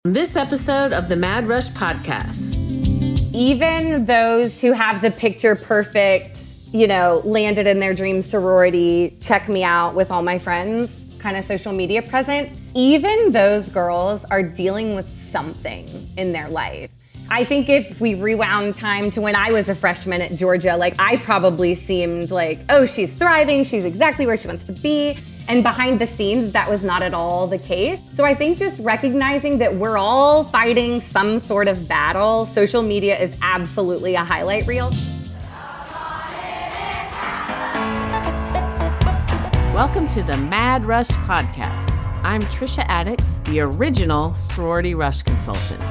This episode of the Mad Rush podcast. Even those who have the picture perfect, landed in their dream sorority, check me out with all my friends, kind of social media present, even those girls are dealing with something in their life. I think if we rewound time to when I was a freshman at Georgia, I probably seemed like, oh, she's thriving, she's exactly where she wants to be. And behind the scenes, that was not at all the case. So I think just recognizing that we're all fighting some sort of battle, social media is absolutely a highlight reel. Welcome to the Mad Rush podcast. I'm Tricia Addicks, the original Sorority Rush consultant.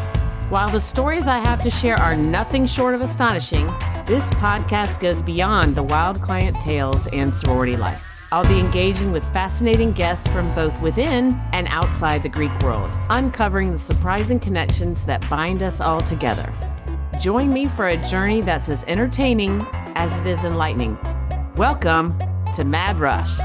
While the stories I have to share are nothing short of astonishing, this podcast goes beyond the wild client tales and sorority life. I'll be engaging with fascinating guests from both within and outside the Greek world, uncovering the surprising connections that bind us all together. Join me for a journey that's as entertaining as it is enlightening. Welcome to Mad Rush.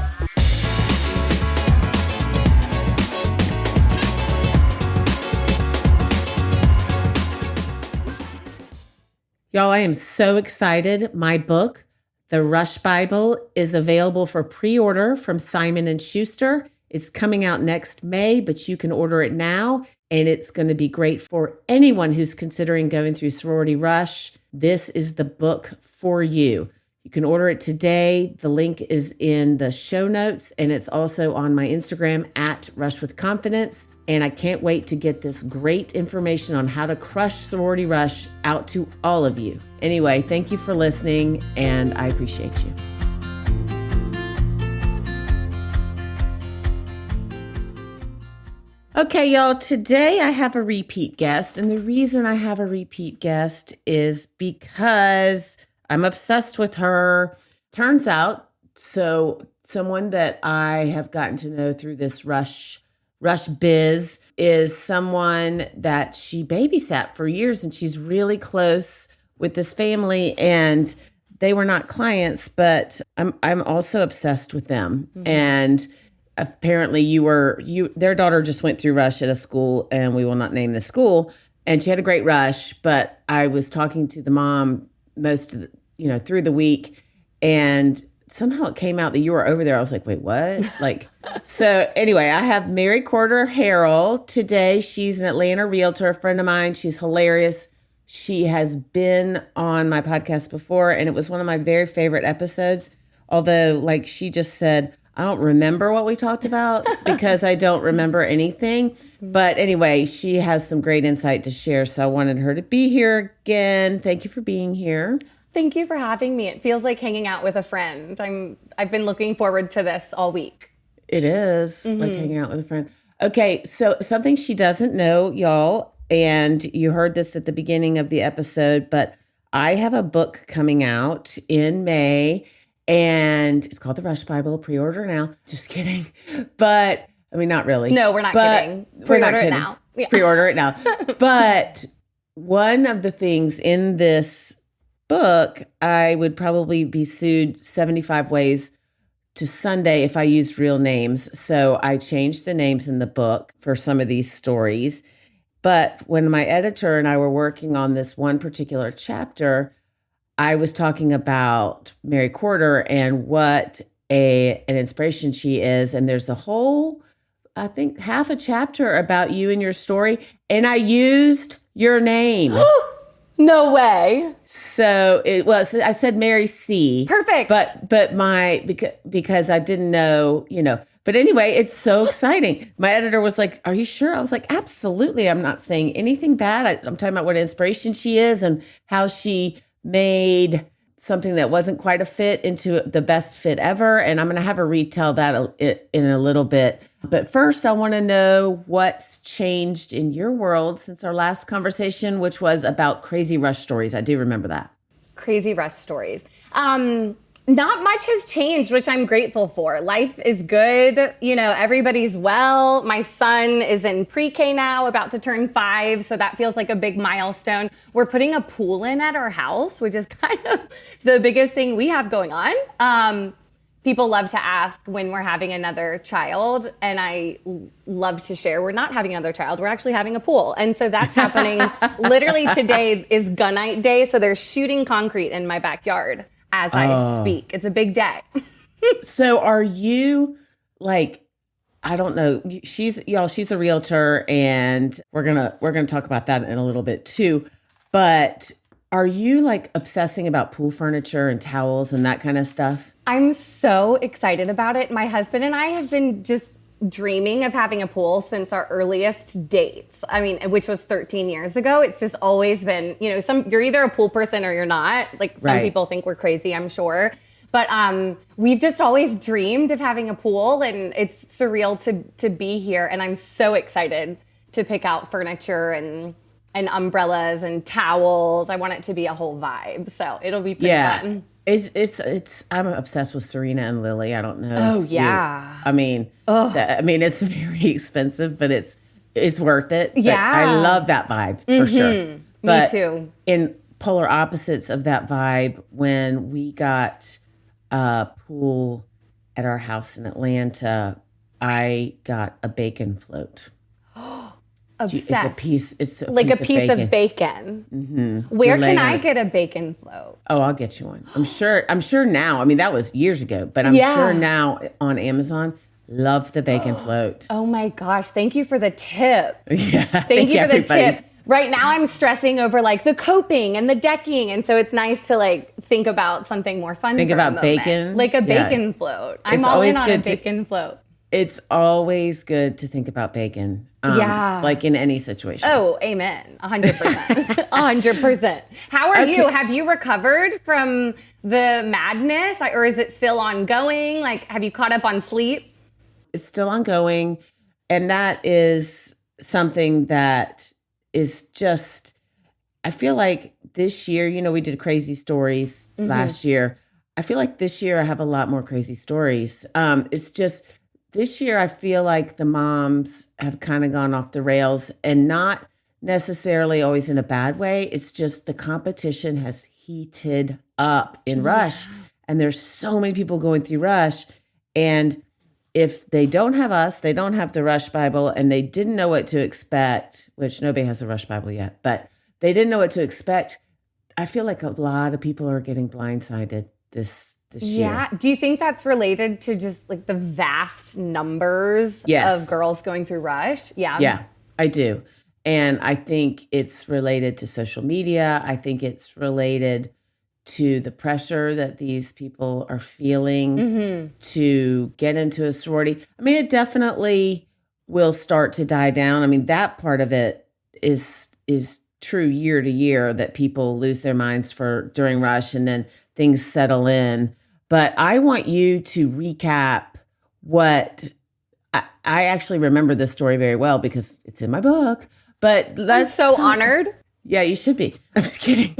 Y'all, I am so excited. My book, The Rush Bible, is available for pre-order from Simon & Schuster. It's coming out next May, but you can order it now, and it's going to be great for anyone who's considering going through Sorority Rush. This is the book for you. You can order it today. The link is in the show notes, and it's also on my Instagram at Rush with Confidence. And I can't wait to get this great information on how to crush Sorority Rush out to all of you. Anyway, thank you for listening, and I appreciate you. Okay, y'all, today I have a repeat guest, and the reason I have a repeat guest is because I'm obsessed with her. Turns out, someone that I have gotten to know through this Rush biz is someone that she babysat for years, and she's really close with this family, and they were not clients, but I'm also obsessed with them. Mm-hmm. And apparently their daughter just went through Rush at a school, and we will not name the school, and she had a great Rush, but I was talking to the mom most of the, through the week, and somehow it came out that you were over there. I was like, wait, what? So anyway, I have Mary Quarter Harrell today. She's an Atlanta realtor, a friend of mine. She's hilarious. She has been on my podcast before, and it was one of my very favorite episodes. Although, she just said, I don't remember what we talked about because I don't remember anything. But anyway, she has some great insight to share. So I wanted her to be here again. Thank you for being here. Thank you for having me. It feels like hanging out with a friend. I've been looking forward to this all week. It is like hanging out with a friend. Okay, so something she doesn't know, y'all, and you heard this at the beginning of the episode, but I have a book coming out in May, and it's called The Rush Bible. Pre-order now. Just kidding. But, not really. No, we're not kidding. Pre-order it now. Yeah. Pre-order it now. But one of the things in this book, I would probably be sued 75 ways to Sunday if I used real names. So I changed the names in the book for some of these stories. But when my editor and I were working on this one particular chapter, I was talking about Mary Quarter and what an inspiration she is. And there's a whole, I think, half a chapter about you and your story. And I used your name. No way. So I said Mary C. Perfect. But because I didn't know, But anyway, it's so exciting. My editor was like, "Are you sure?" I was like, "Absolutely. I'm not saying anything bad. I'm talking about what inspiration she is and how she made something that wasn't quite a fit into the best fit ever." And I'm going to have her retell that in a little bit. But first, I want to know what's changed in your world since our last conversation, which was about crazy Rush stories. I do remember that. Crazy Rush stories. Not much has changed, which I'm grateful for. Life is good. Everybody's well. My son is in pre-K now, about to turn 5. So that feels like a big milestone. We're putting a pool in at our house, which is kind of the biggest thing we have going on. people love to ask when we're having another child, and I love to share we're not having another child. We're actually having a pool. And so that's happening. Literally today is gunite day. So they're shooting concrete in my backyard as I speak. It's a big day. So are you like, I don't know, she's a realtor, and we're going to talk about that in a little bit too. But are you like obsessing about pool furniture and towels and that kind of stuff? I'm so excited about it. My husband and I have been just dreaming of having a pool since our earliest dates. I mean, which was 13 years ago. It's just always been, you're either a pool person or you're not. Like some people think we're crazy, I'm sure. But we've just always dreamed of having a pool, and it's surreal to be here. And I'm so excited to pick out furniture and umbrellas and towels. I want it to be a whole vibe. So it'll be pretty fun. I'm obsessed with Serena and Lily. I don't know. Oh yeah. It's very expensive, but it's worth it. But yeah. I love that vibe for sure. But me too. In polar opposites of that vibe, when we got a pool at our house in Atlanta, I got a bacon float. Obsessed. It's a piece of bacon. Mm-hmm. Where can I get a bacon float? Oh, I'll get you one. I'm sure now. I mean, that was years ago, but I'm sure now on Amazon. Love the bacon float. Oh my gosh. Thank you for the tip. Yeah. Thank you for the tip. Right now I'm stressing over like the coping and the decking. And so it's nice to like think about something more fun. Think about bacon. Like a bacon float. I'm all in on a bacon float. It's always good to think about bacon. Like in any situation. Oh, amen. 100%. 100%. How are you? Have you recovered from the madness, or is it still ongoing? Like, have you caught up on sleep? It's still ongoing. And that is something that is just, I feel like this year, we did crazy stories last year. I feel like this year I have a lot more crazy stories. It's just, this year, I feel like the moms have kind of gone off the rails, and not necessarily always in a bad way. It's just the competition has heated up in Rush, and there's so many people going through Rush. And if they don't have us, they don't have the Rush Bible, and they didn't know what to expect, which nobody has a Rush Bible yet, but they didn't know what to expect. I feel like a lot of people are getting blindsided this year. Yeah. Do you think that's related to just like the vast numbers of girls going through Rush? Yeah. Yeah, I do. And I think it's related to social media. I think it's related to the pressure that these people are feeling to get into a sorority. I mean, it definitely will start to die down. I mean, that part of it is true year to year, that people lose their minds during Rush, and then things settle in. But I want you to recap what I actually remember this story very well because it's in my book. But I'm so honored. Yeah, you should be. I'm just kidding.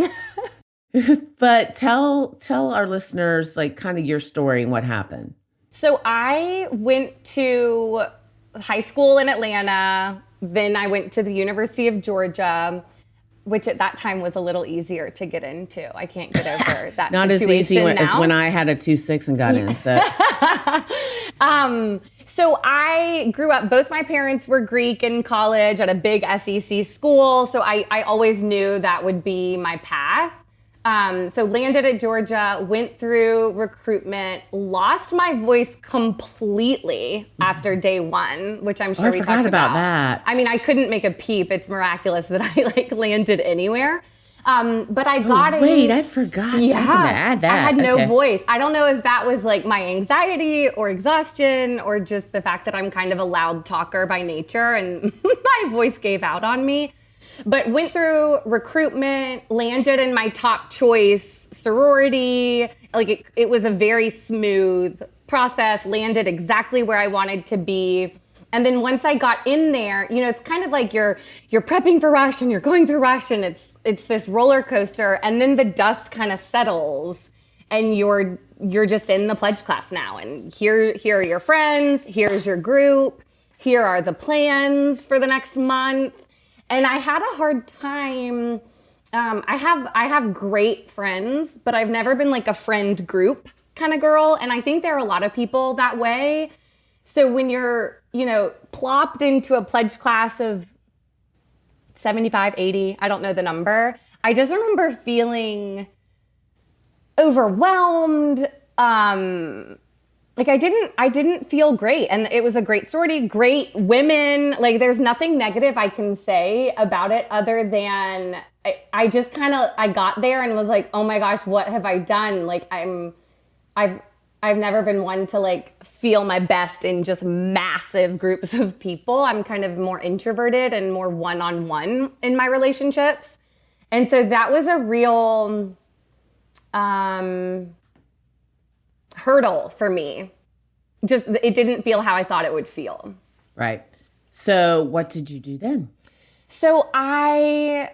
But tell our listeners like kind of your story and what happened. So I went to high school in Atlanta. Then I went to the University of Georgia, which at that time was a little easier to get into. I can't get over that. Not as easy as when I had a 2.6 and got in. So. So I grew up, both my parents were Greek in college at a big SEC school. So I always knew that would be my path. So landed at Georgia, went through recruitment, lost my voice completely after day one, which I'm sure we talked about. That. I mean, I couldn't make a peep. It's miraculous that I landed anywhere. But I got it. Wait, I forgot. Yeah, I'm gonna add that. I had no voice. I don't know if that was like my anxiety or exhaustion or just the fact that I'm kind of a loud talker by nature and my voice gave out on me. But went through recruitment, landed in my top choice sorority. Like it was a very smooth process, landed exactly where I wanted to be. And then once I got in there, it's kind of like you're prepping for Rush and you're going through Rush and it's this roller coaster. And then the dust kind of settles and you're just in the pledge class now. And here are your friends. Here's your group. Here are the plans for the next month. And I had a hard time. I have great friends, but I've never been like a friend group kind of girl. And I think there are a lot of people that way. So when you're, plopped into a pledge class of 75, 80, I don't know the number. I just remember feeling overwhelmed. Like I didn't feel great. And it was a great sorority, great women. Like there's nothing negative I can say about it other than I just I got there and was like, oh my gosh, what have I done? Like I've never been one to like feel my best in just massive groups of people. I'm kind of more introverted and more one-on-one in my relationships. And so that was a real hurdle for me. Just, it didn't feel how I thought it would feel. Right. So what did you do then? So I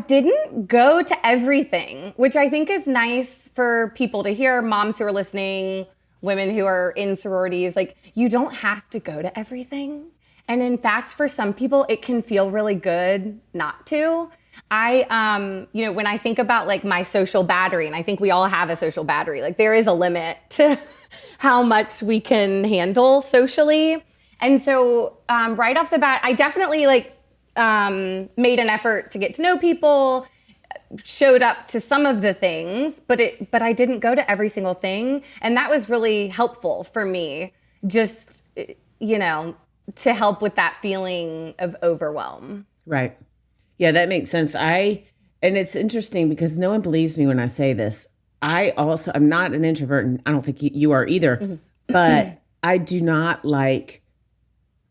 didn't go to everything, which I think is nice for people to hear, moms who are listening, women who are in sororities. Like, you don't have to go to everything. And in fact, for some people, it can feel really good not to. When I think about like my social battery, and I think we all have a social battery, like there is a limit to how much we can handle socially. And so right off the bat, I definitely made an effort to get to know people, showed up to some of the things, but I didn't go to every single thing. And that was really helpful for me, just, to help with that feeling of overwhelm. Right. Yeah, that makes sense. And it's interesting because no one believes me when I say this. I'm not an introvert, and I don't think you are either, mm-hmm. but I do not like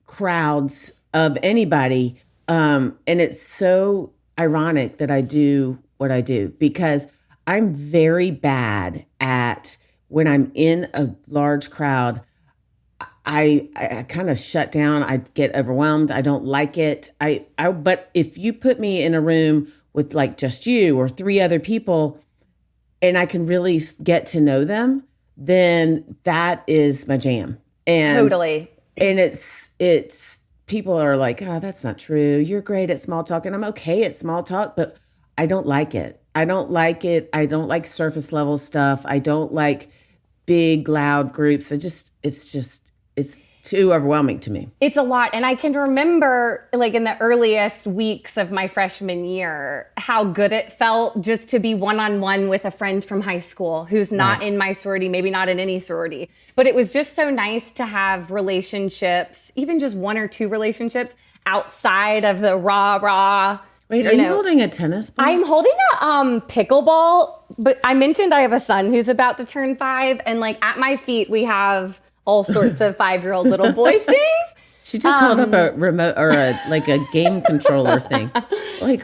crowds of anybody. And it's so ironic that I do what I do because I'm very bad at when I'm in a large crowd, I kind of shut down. I get overwhelmed. I don't like it. But if you put me in a room with like just you or 3 other people and I can really get to know them, then that is my jam. And totally. And it's people are like, oh, that's not true. You're great at small talk. And I'm okay at small talk, but I don't like it. I don't like it. I don't like surface level stuff. I don't like big, loud groups. It's too overwhelming to me. It's a lot. And I can remember like in the earliest weeks of my freshman year, how good it felt just to be one-on-one with a friend from high school who's not in my sorority, maybe not in any sorority. But it was just so nice to have relationships, even just 1 or 2 relationships outside of the rah-rah. Wait, are you holding a tennis ball? I'm holding a pickleball, but I mentioned I have a son who's about to turn 5. And like at my feet, we have all sorts of 5-year-old little boy things. She just held up a remote or a game controller thing. Like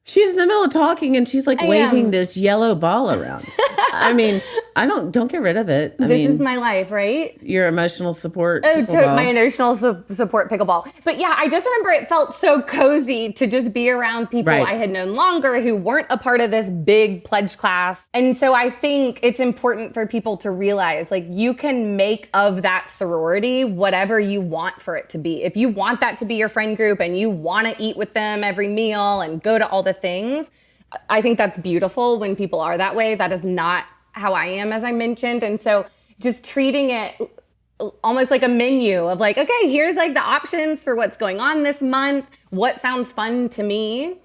she's in the middle of talking and she's like waving this yellow ball around. I mean, don't get rid of it. This is my life, right? Your emotional support. My emotional support pickleball. But yeah, I just remember it felt so cozy to just be around people I had known longer who weren't a part of this big pledge class. And so I think it's important for people to realize like you can make of that sorority whatever you want for it to be. If you want that to be your friend group and you want to eat with them every meal and go to all the things, I think that's beautiful when people are that way. That is not how I am, as I mentioned. And so just treating it almost like a menu of like, okay, here's like the options for what's going on this month. What sounds fun to me?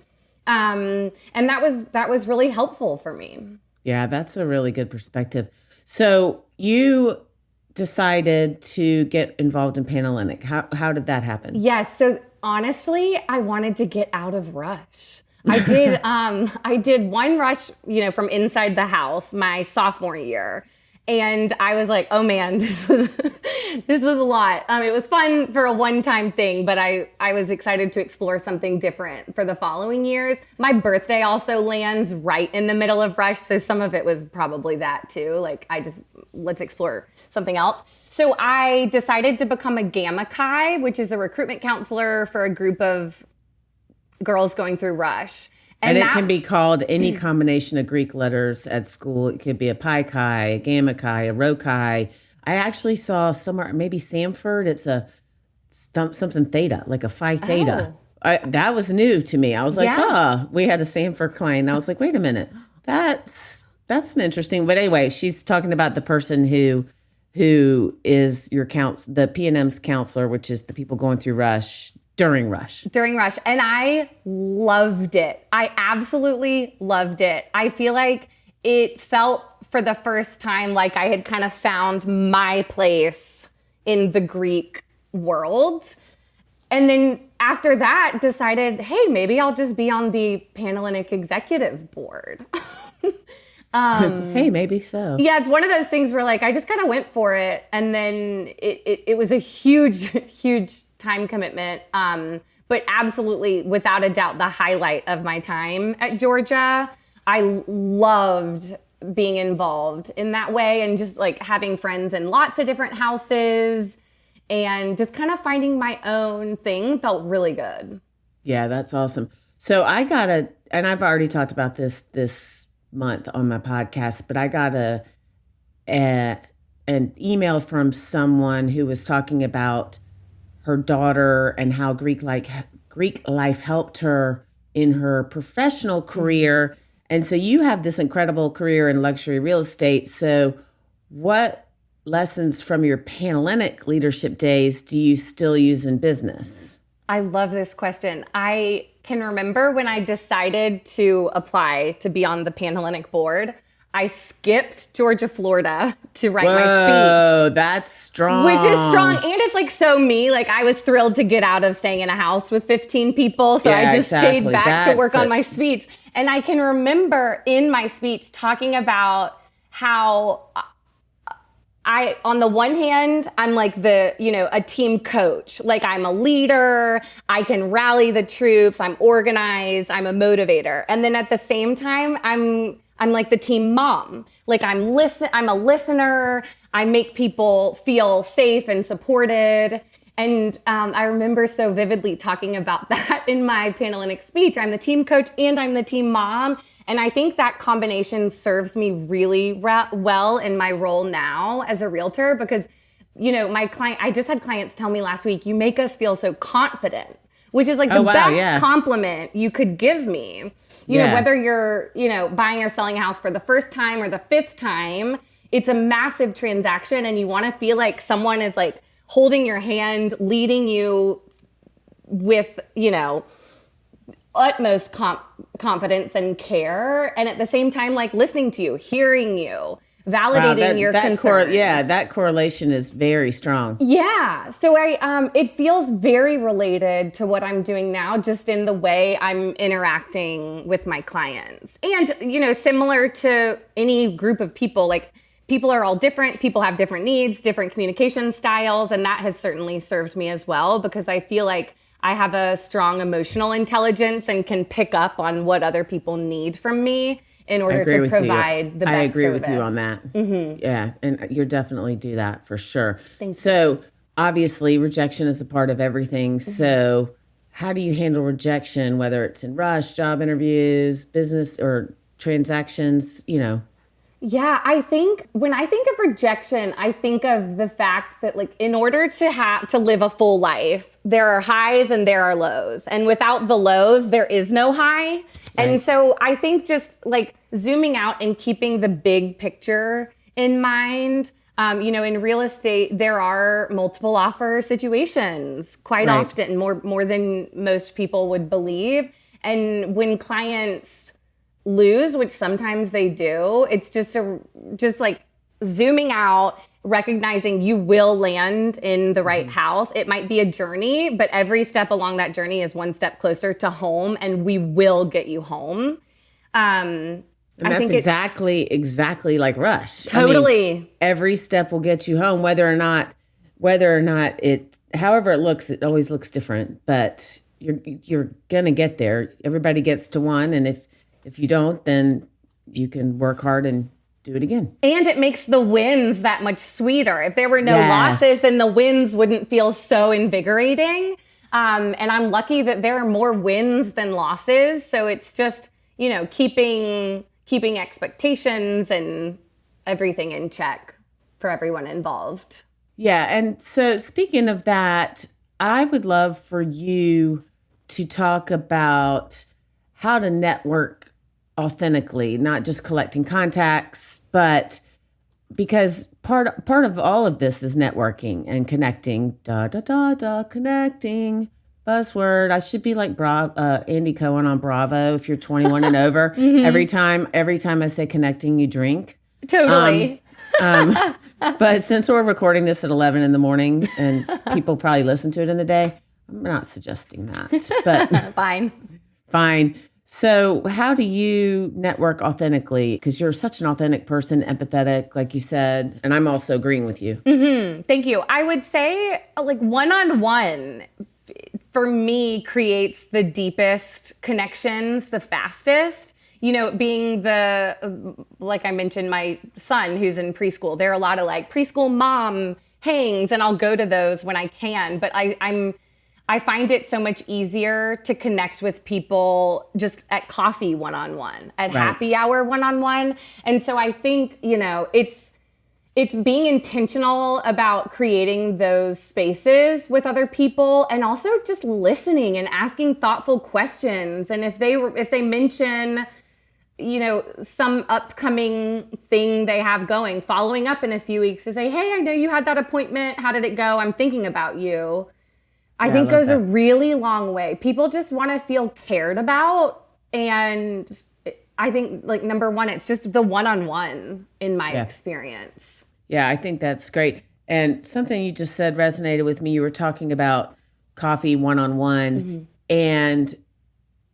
And that was really helpful for me. Yeah, that's a really good perspective. So you decided to get involved in Panhellenic. How did that happen? Yes. So honestly, I wanted to get out of Rush. I did one rush, from inside the house my sophomore year. And I was like, oh man, this was a lot. It was fun for a one-time thing, but I was excited to explore something different for the following years. My birthday also lands right in the middle of Rush. So some of it was probably that too. Like let's explore something else. So I decided to become a Gamma Chi, which is a recruitment counselor for a group of girls going through Rush. And it can be called any combination of Greek letters at school. It could be a Pi Chi, a Gamma Chi, a Rho Chi. I actually saw somewhere, maybe Samford, it's a something theta, like a Phi Theta. That was new to me. I was like, we had a Samford client. I was like, wait a minute. That's That's an interesting. But anyway, she's talking about the person who is your the P&M's counselor, which is the people going through Rush during Rush. During Rush. And I loved it. I absolutely loved it. I feel like it felt for the first time like I had kind of found my place in the Greek world. And then after that decided, hey, maybe I'll just be on the Panhellenic executive board. Hey, maybe so. Yeah, it's one of those things where like I just kind of went for it, and then it was a huge time commitment. But absolutely, without a doubt, the highlight of my time at Georgia. I loved being involved in that way and just like having friends in lots of different houses and just kind of finding my own thing felt really good. Yeah, that's awesome. So I got and I've already talked about this month on my podcast, but I got an email from someone who was talking about her daughter and how Greek life helped her in her professional career. And so you have this incredible career in luxury real estate. So what lessons from your Panhellenic leadership days do you still use in business? I love this question. I can remember when I decided to apply to be on the Panhellenic board, I skipped Georgia, Florida to write my speech. Oh, that's strong. Which is strong. And it's like so me. Like I was thrilled to get out of staying in a house with 15 people. So I just stayed back to work on my speech. And I can remember in my speech talking about how on the one hand, I'm like a team coach. Like I'm a leader. I can rally the troops. I'm organized. I'm a motivator. And then at the same time, I'm like the team mom. Like I'm a listener. I make people feel safe and supported. And I remember so vividly talking about that in my Panhellenic speech. I'm the team coach and I'm the team mom. And I think that combination serves me really well in my role now as a realtor because, I just had clients tell me last week, you make us feel so confident, which is like the best compliment you could give me. You know, whether you're, buying or selling a house for the first time or the fifth time, it's a massive transaction and you want to feel like someone is like holding your hand, leading you with, utmost confidence and care. And at the same time, like listening to you, hearing you, validating your concerns. That correlation is very strong. Yeah. So it feels very related to what I'm doing now, just in the way I'm interacting with my clients. And, similar to any group of people, like people are all different. People have different needs, different communication styles. And that has certainly served me as well, because I feel like I have a strong emotional intelligence and can pick up on what other people need from me in order to provide the best service. I agree with you on that. Mm-hmm. Yeah, and you definitely do that for sure. Thanks. So obviously rejection is a part of everything. Mm-hmm. So how do you handle rejection, whether it's in rush, job interviews, business or transactions, Yeah, I think when I think of rejection, I think of the fact that like in order to live a full life, there are highs and there are lows. And without the lows, there is no high. Right. And so I think just like zooming out and keeping the big picture in mind, in real estate, there are multiple offer situations quite often, more than most people would believe. And when clients lose, which sometimes they do, it's just like zooming out, recognizing you will land in the right house. It might be a journey, but every step along that journey is one step closer to home, and we will get you home. And that's exactly like Rush. Totally. I mean, every step will get you home, whether or not however it looks, it always looks different, but you're gonna get there. Everybody gets to one, and if you don't, then you can work hard and do it again. And it makes the wins that much sweeter. If there were no losses, then the wins wouldn't feel so invigorating. And I'm lucky that there are more wins than losses. So it's just, keeping expectations and everything in check for everyone involved. Yeah. And so speaking of that, I would love for you to talk about how to network authentically, not just collecting contacts, but because part of all of this is networking and connecting. Connecting. Buzzword. I should be like Andy Cohen on Bravo. If you're 21 and over, every time I say connecting, you drink. Totally. But since we're recording this at 11 in the morning and people probably listen to it in the day, I'm not suggesting that. But fine. So how do you network authentically? Because you're such an authentic person, empathetic, like you said, and I'm also agreeing with you. Thank you. I would say like one-on-one for me creates the deepest connections, the fastest. You know, being like I mentioned, my son who's in preschool, there are a lot of like preschool mom hangs, and I'll go to those when I can. But I find it so much easier to connect with people just at coffee one-on-one, at happy hour one-on-one. And so I think, you know, it's being intentional about creating those spaces with other people, and also just listening and asking thoughtful questions. And if they mention, you know, some upcoming thing they have going, following up in a few weeks to say, hey, I know you had that appointment. How did it go? I'm thinking about you. I think goes a really long way. People just want to feel cared about. And I think like number one, it's just the one-on-one in my experience. Yeah, I think that's great. And something you just said resonated with me. You were talking about coffee one-on-one. And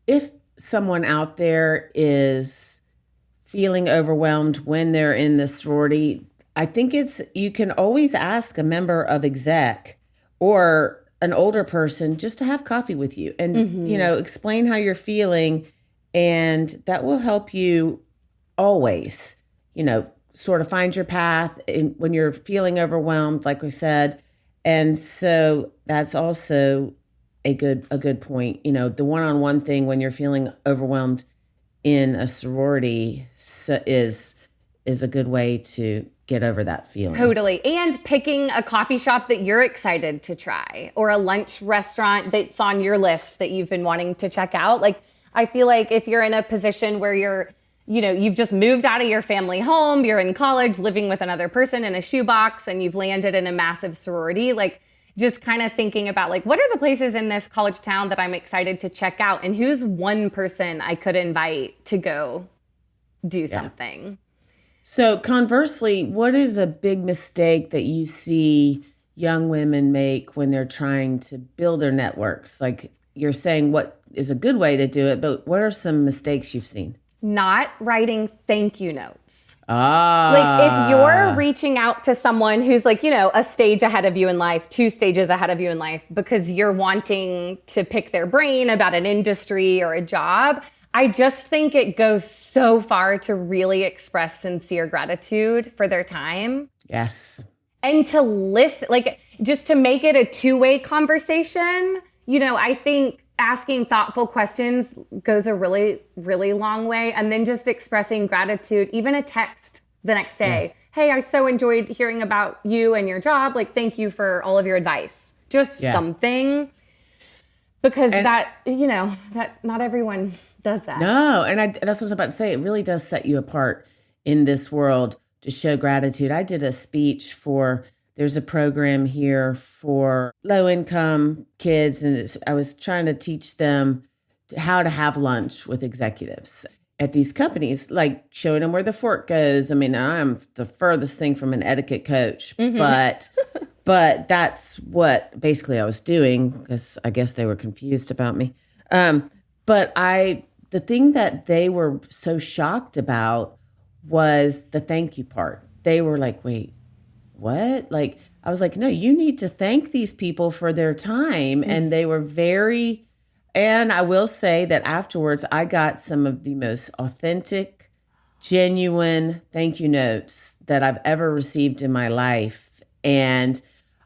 if someone out there is feeling overwhelmed when they're in the sorority, I think you can always ask a member of exec or an older person just to have coffee with you and, you know, explain how you're feeling. And that will help you always, you know, sort of find your path when you're feeling overwhelmed, like we said. And so that's also a good point. You know, the one-on-one thing when you're feeling overwhelmed in a sorority is a good way to get over that feeling. Totally. And picking a coffee shop that you're excited to try, or a lunch restaurant that's on your list that you've been wanting to check out. Like, I feel like if you're in a position where you've just moved out of your family home, you're in college, living with another person in a shoebox, and you've landed in a massive sorority, like just kind of thinking about like, what are the places in this college town that I'm excited to check out? And who's one person I could invite to go do something? So conversely, what is a big mistake that you see young women make when they're trying to build their networks? Like you're saying what is a good way to do it, but what are some mistakes you've seen? Not writing thank you notes. Like if you're reaching out to someone who's like, you know, a stage ahead of you in life, 2 stages ahead of you in life, because you're wanting to pick their brain about an industry or a job, I just think it goes so far to really express sincere gratitude for their time. Yes. And to listen, like just to make it a 2-way conversation. You know, I think asking thoughtful questions goes a really, really long way. And then just expressing gratitude, even a text the next day. Hey, I so enjoyed hearing about you and your job. Like, thank you for all of your advice. Just something. Because that not everyone does that. No, and that's what I was about to say. It really does set you apart in this world to show gratitude. I did a speech there's a program here for low-income kids, and I was trying to teach them how to have lunch with executives at these companies, like showing them where the fork goes. I mean, I'm the furthest thing from an etiquette coach, but that's what basically I was doing, because I guess they were confused about me. But the thing that they were so shocked about was the thank you part. They were like, wait, what? Like, I was like, no, you need to thank these people for their time. And they were and I will say that afterwards, I got some of the most authentic, genuine thank you notes that I've ever received in my life. And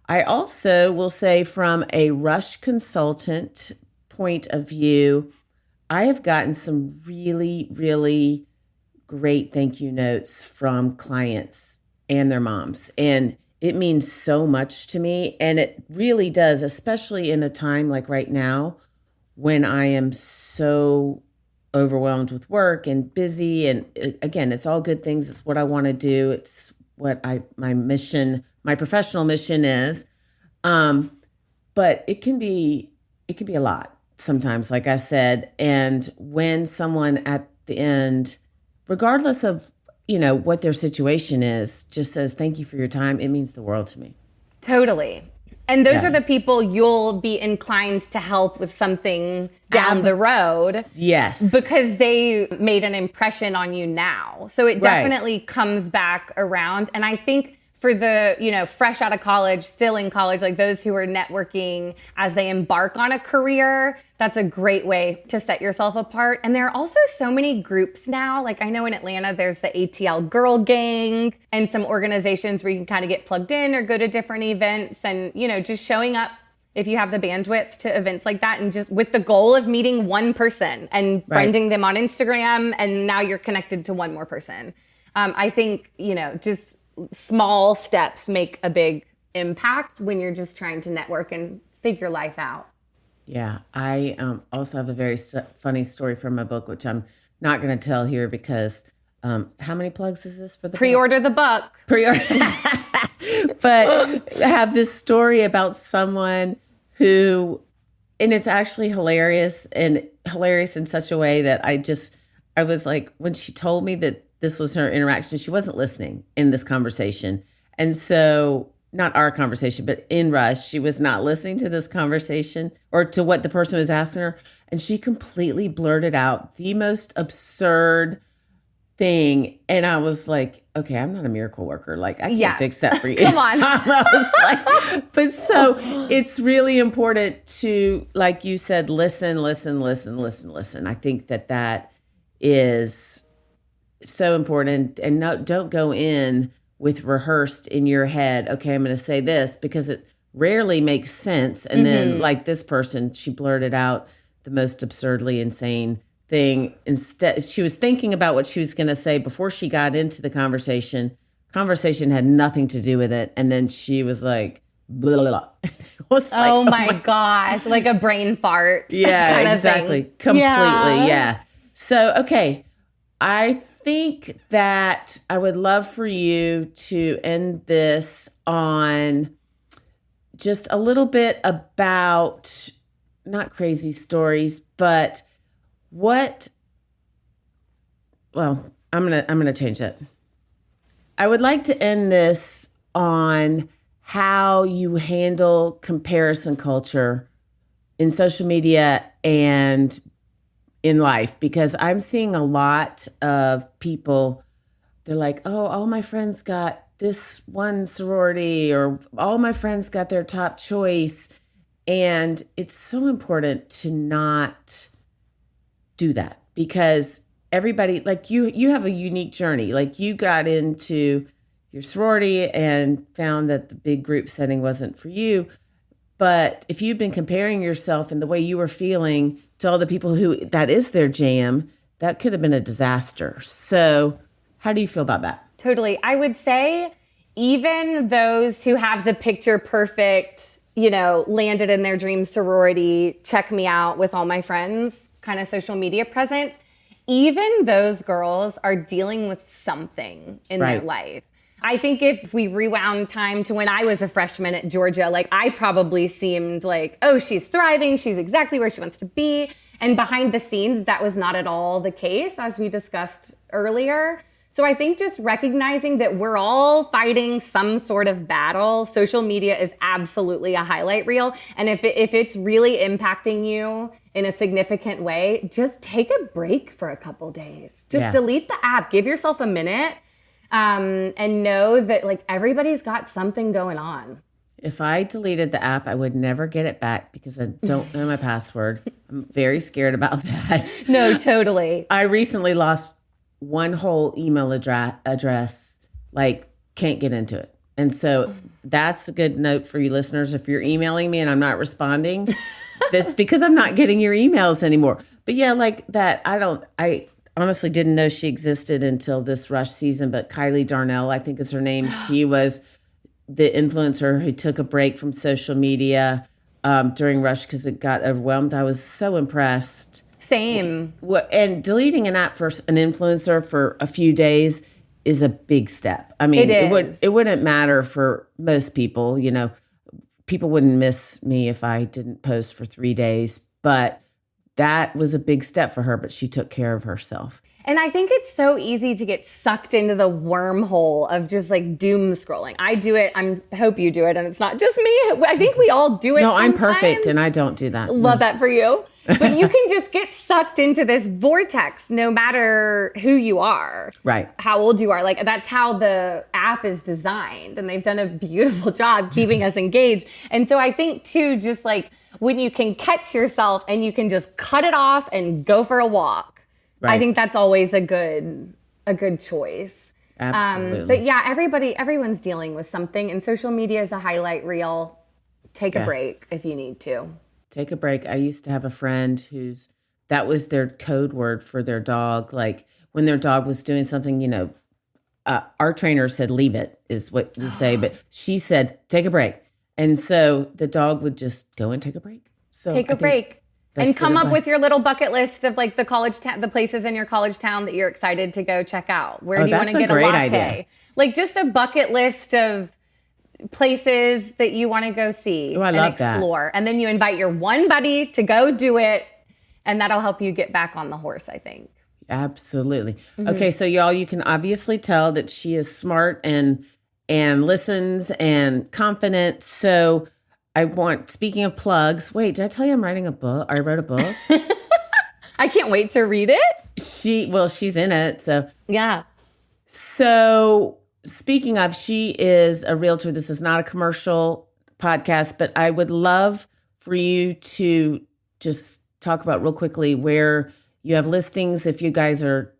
I also will say, from a Rush consultant point of view, I have gotten some really, really great thank you notes from clients and their moms. And it means so much to me. And it really does, especially in a time like right now, when I am so overwhelmed with work and busy. And again, it's all good things. It's what I want to do. It's what my mission, my professional mission is. But it can be a lot sometimes, like I said. And when someone at the end, regardless of, what their situation is, just says, thank you for your time, it means the world to me. Totally. And those are the people you'll be inclined to help with something down the road. Yes. Because they made an impression on you now. So it definitely comes back around. And I think for the, fresh out of college, still in college, like those who are networking as they embark on a career, that's a great way to set yourself apart. And there are also so many groups now. Like I know in Atlanta, there's the ATL Girl Gang and some organizations where you can kind of get plugged in or go to different events and, just showing up if you have the bandwidth to events like that and just with the goal of meeting one person and friending them on Instagram. And now you're connected to one more person. I think, just small steps make a big impact when you're just trying to network and figure life out. Yeah. I also have a very funny story from my book, which I'm not going to tell here because how many plugs is this for the Pre-order book? The book. Pre-order. But I have this story about someone who, and it's actually hilarious in such a way that I was like, when she told me that this was her interaction, she wasn't listening in this conversation. And so, not our conversation, but in Rush, she was not listening to this conversation or to what the person was asking her. And she completely blurted out the most absurd thing. And I was like, okay, I'm not a miracle worker. Like, I can't fix that for you. Come on. I was like, but so it's really important to, like you said, listen. I think that is so important. And don't go in with rehearsed in your head, okay, I'm going to say this, because it rarely makes sense. And then like this person, she blurted out the most absurdly insane thing. Instead, she was thinking about what she was going to say before she got into the conversation. Conversation had nothing to do with it. And then she was like, blah, blah, blah. Oh my gosh, like a brain fart. Yeah, kind exactly. Of thing. Completely. Yeah. So, okay. I think that I would love for you to end this on just a little bit about not crazy stories, but I'm going to change that. I would like to end this on how you handle comparison culture in social media and in life, because I'm seeing a lot of people, they're like, oh, all my friends got this one sorority, or all my friends got their top choice. And it's so important to not do that, because everybody, like you have a unique journey. Like you got into your sorority and found that the big group setting wasn't for you. But if you've been comparing yourself and the way you were feeling to all the people who that is their jam, that could have been a disaster. So how do you feel about that? Totally. I would say even those who have the picture perfect, landed in their dream sorority, check me out with all my friends, kind of social media presence, even those girls are dealing with something in their life. I think if we rewound time to when I was a freshman at Georgia, like I probably seemed like, oh, she's thriving. She's exactly where she wants to be. And behind the scenes, that was not at all the case, as we discussed earlier. So I think just recognizing that we're all fighting some sort of battle. Social media is absolutely a highlight reel. And if it's really impacting you in a significant way, just take a break for a couple days. Just delete the app. Give yourself a minute. And know that like everybody's got something going on. If I deleted the app, I would never get it back because I don't know my password. I'm very scared about that. No, totally. I recently lost one whole email address, like can't get into it. And so that's a good note for you listeners. If you're emailing me and I'm not responding, that's because I'm not getting your emails anymore. But yeah, like that, I honestly didn't know she existed until this Rush season, but Kylie Darnell, I think is her name. She was the influencer who took a break from social media during Rush because it got overwhelmed. I was so impressed. Same. And deleting an app for an influencer for a few days is a big step. I mean, it wouldn't matter for most people. You know, people wouldn't miss me if I didn't post for 3 days, but that was a big step for her, but she took care of herself. And I think it's so easy to get sucked into the wormhole of just like doom scrolling. I do it. I hope you do it. And it's not just me. I think we all do it. No, sometimes. I'm perfect and I don't do that. Love that for you. But you can just get sucked into this vortex no matter who you are. Right. How old you are. Like that's how the app is designed. And they've done a beautiful job keeping us engaged. And so I think too, just like when you can catch yourself and you can just cut it off and go for a walk. Right. I think that's always a good choice. Absolutely. But yeah, everyone's dealing with something, and social media is a highlight reel. Take a break if you need to. Take a break. I used to have a friend that was their code word for their dog. Like when their dog was doing something, you know, our trainer said, leave it is what we say. But she said, take a break. And so the dog would just go and take a break. So take a break. And come up with your little bucket list of like the places in your college town that you're excited to go check out. Where do you want to get a latte? Idea. Like just a bucket list of places that you want to go see and explore. And then you invite your one buddy to go do it. And that'll help you get back on the horse, I think. Absolutely. Mm-hmm. Okay, so y'all, you can obviously tell that she is smart and listens and confident. So speaking of plugs, wait, did I tell you I'm writing a book? I wrote a book. I can't wait to read it. She's in it. So yeah. So speaking of, she is a realtor. This is not a commercial podcast, but I would love for you to just talk about real quickly where you have listings. If you guys are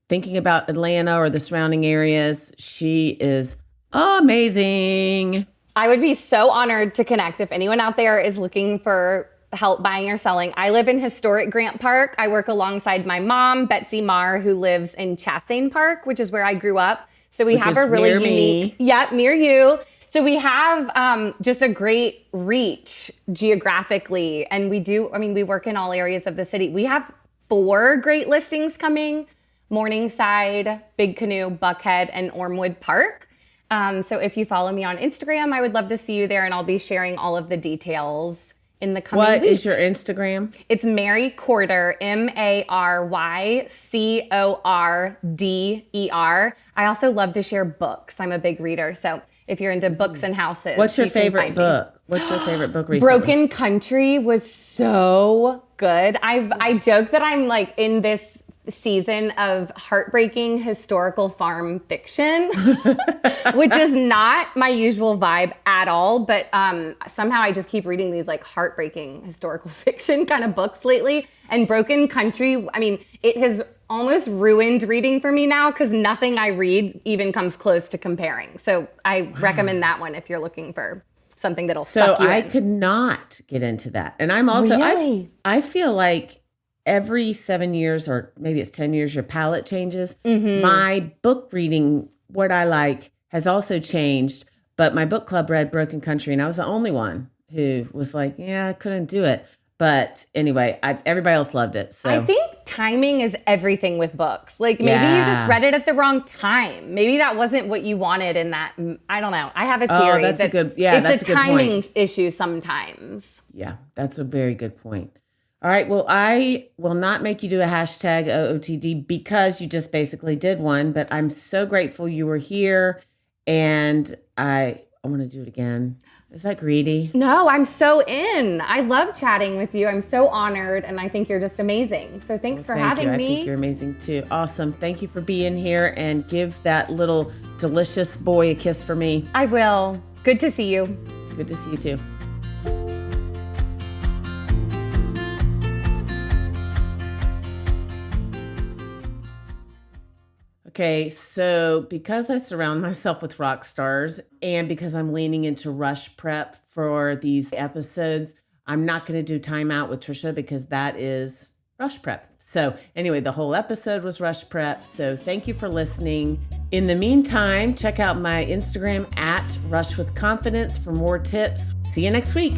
thinking about Atlanta or the surrounding areas, she is amazing. I would be so honored to connect if anyone out there is looking for help buying or selling. I live in historic Grant Park. I work alongside my mom, Betsy Marr, who lives in Chastain Park, which is where I grew up. So we have a really unique, near you. So we have just a great reach geographically. And we work in all areas of the city. We have 4 great listings coming: Morningside, Big Canoe, Buckhead, and Ormwood Park. So if you follow me on Instagram, I would love to see you there, and I'll be sharing all of the details in the coming weeks. What is your Instagram? It's Mary Corder, MaryCorder. I also love to share books. I'm a big reader. So if you're into books and houses, what's your favorite book? What's your favorite book recently? Broken Country was so good. I joke that I'm like in this season of heartbreaking historical farm fiction, which is not my usual vibe at all. But somehow I just keep reading these like heartbreaking historical fiction kind of books lately. And Broken Country, I mean, it has almost ruined reading for me now because nothing I read even comes close to comparing. So I recommend that one if you're looking for something that'll suck you in. So I could not get into that. And I'm also, really? I feel like every 7 years, or maybe it's 10 years, your palate changes. Mm-hmm. My book reading, what I like, has also changed. But my book club read Broken Country, and I was the only one who was like, yeah, I couldn't do it. But anyway, everybody else loved it. So I think timing is everything with books. Like maybe you just read it at the wrong time. Maybe that wasn't what you wanted in that. I don't know. I have a theory that's a good timing issue sometimes. Yeah, that's a very good point. All right. Well, I will not make you do a hashtag OOTD because you just basically did one, but I'm so grateful you were here, and I want to do it again. Is that greedy? No, I'm so in. I love chatting with you. I'm so honored, and I think you're just amazing. So thanks for having me. I think you're amazing too. Awesome. Thank you for being here, and give that little delicious boy a kiss for me. I will. Good to see you. Good to see you too. Okay, so because I surround myself with rock stars and because I'm leaning into rush prep for these episodes, I'm not going to do Time Out with Tricia because that is rush prep. So anyway, the whole episode was rush prep. So thank you for listening. In the meantime, check out my Instagram at Rush with Confidence for more tips. See you next week.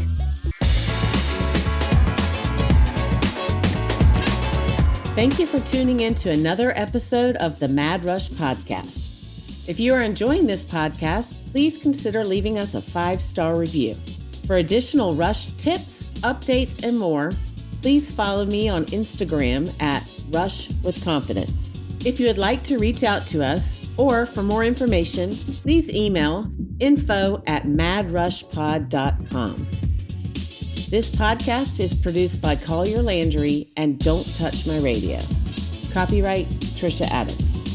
Thank you for tuning in to another episode of the Mad Rush Podcast. If you are enjoying this podcast, please consider leaving us a 5-star review. For additional Rush tips, updates, and more, please follow me on Instagram at Rush with Confidence. If you would like to reach out to us or for more information, please email info@madrushpod.com. This podcast is produced by Collier Landry and Don't Touch My Radio. Copyright Tricia Addicks.